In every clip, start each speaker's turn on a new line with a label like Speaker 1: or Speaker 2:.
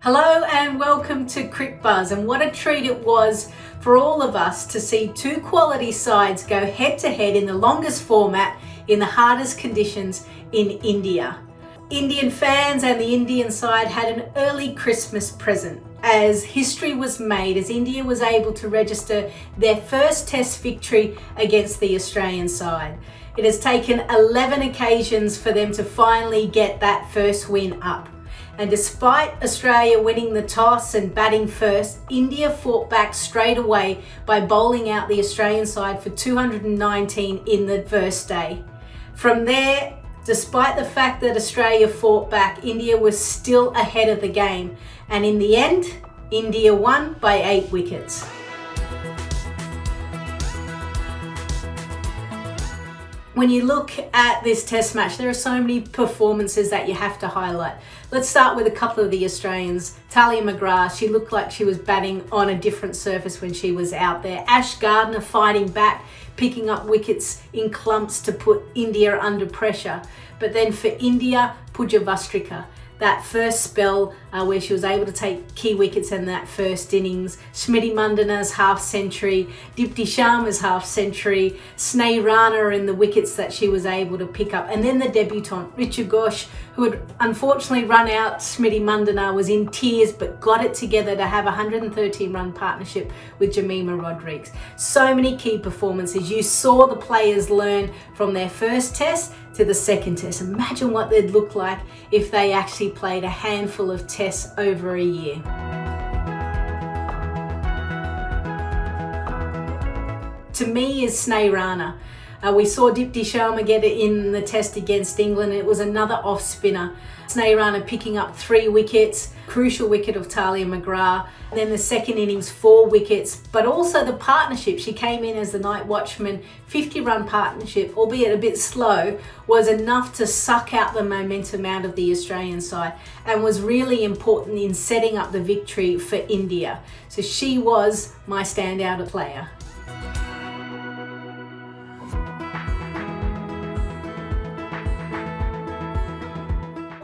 Speaker 1: Hello and welcome to Cricbuzz, and what a treat it was for all of us to see two quality sides go head to head in the longest format in the hardest conditions in India. Indian fans and the Indian side had an early Christmas present as history was made as India was able to register their first Test victory against the Australian side. It has taken 11 occasions for them to finally get that first win up. And despite Australia winning the toss and batting first, India fought back straight away by bowling out the Australian side for 219 in the first day. From there, despite the fact that Australia fought back, India was still ahead of the game. And in the end, India won by 8 wickets. When you look at this Test match, there are so many performances that you have to highlight. Let's start with a couple of the Australians. Talia McGrath, she looked like she was batting on a different surface when she was out there. Ash Gardner fighting back, picking up wickets in clumps to put India under pressure. But then for India, Pooja Vastrika, that first spell where she was able to take key wickets in that first innings, Smriti Mandhana's half century, Dipti Sharma's half century, Sneh Rana in the wickets that she was able to pick up, and then the debutant Richard Ghosh, who had unfortunately run out Smriti Mandhana, was in tears but got it together to have a 113-run partnership with Jemimah Rodrigues. So many key performances. You saw the players learn from their first Test to the second Test. Imagine what they'd look like if they actually played a handful of Tests over a year. To me is Sneh Rana. We saw Dipti Sharma get it in the Test against England. It was another off spinner. Sneh Rana picking up 3 wickets, crucial wicket of Talia McGrath. And then the second innings, 4 wickets, but also the partnership. She came in as the night watchman, 50-run partnership, albeit a bit slow, was enough to suck out the momentum out of the Australian side and was really important in setting up the victory for India. So she was my standout player.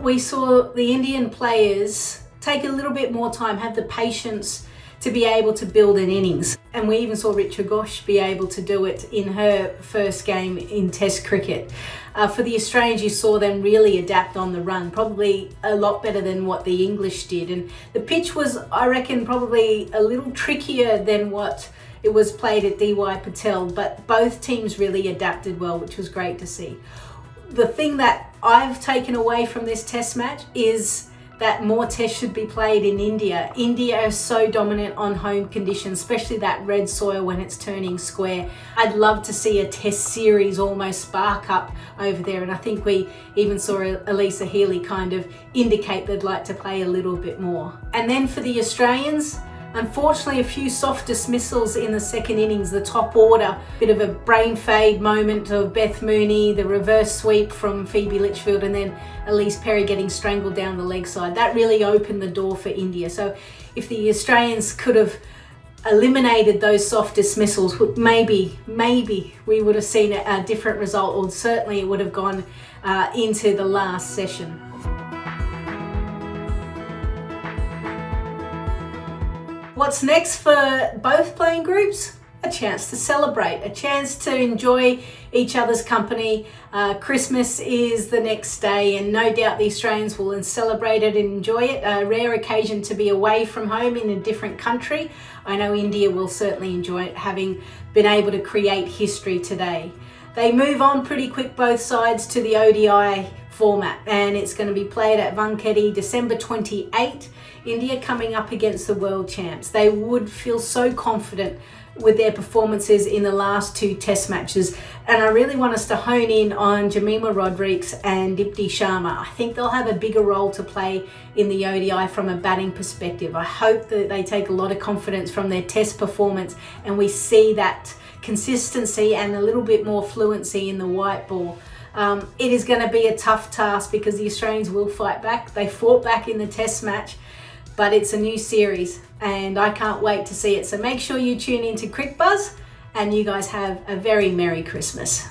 Speaker 1: We saw the Indian players take a little bit more time, have the patience to be able to build an innings. And we even saw Richard Ghosh be able to do it in her first game in Test cricket. For the Australians, you saw them really adapt on the run, probably a lot better than what the English did. And the pitch was, I reckon, probably a little trickier than what it was played at DY Patel, but both teams really adapted well, which was great to see. The thing that I've taken away from this Test match is that more Tests should be played in India. India is so dominant on home conditions, especially that red soil when it's turning square. I'd love to see a Test series almost spark up over there, and I think we even saw Lisa Sthalekar kind of indicate they'd like to play a little bit more. And then for the Australians, unfortunately, a few soft dismissals in the second innings, the top order, bit of a brain fade moment of Beth Mooney, the reverse sweep from Phoebe Litchfield, and then Elise Perry getting strangled down the leg side. That really opened the door for India. So if the Australians could have eliminated those soft dismissals, maybe we would have seen a different result, or certainly it would have gone into the last session. What's next for both playing groups? A chance to celebrate, a chance to enjoy each other's company. Christmas is the next day, and no doubt the Australians will celebrate it and enjoy it. A rare occasion to be away from home in a different country. I know India will certainly enjoy it, having been able to create history today. They move on pretty quick, both sides, to the ODI format, and it's going to be played at Wankhede December 28. India coming up against the world champs. They would feel so confident with their performances in the last 2 Test matches, and I really want us to hone in on Jemimah Rodrigues and Dipti Sharma. I think they'll have a bigger role to play in the ODI from a batting perspective. I hope that they take a lot of confidence from their Test performance and we see that consistency and a little bit more fluency in the white ball. It is going to be a tough task because the Australians will fight back. They fought back in the Test match, but it's a new series and I can't wait to see it. So make sure you tune in to Cricbuzz, and you guys have a very Merry Christmas.